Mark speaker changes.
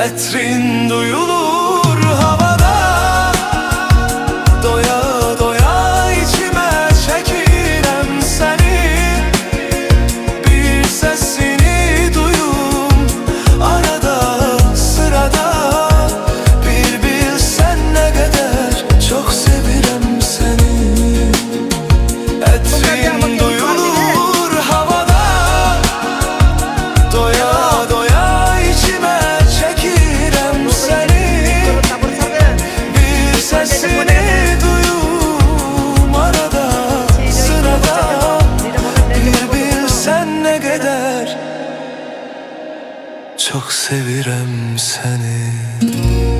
Speaker 1: Etrin duyulur havada, doya doya içime çekirem seni. Bir sesini duyum arada sırada. Bir bilsen ne kadar çok sevirem seni. Etrin duyulur havada, doya doya içime çekirem seni. Bir sesini duyum arada sırada. Bir bilsen ne kadar çok sevirem seni.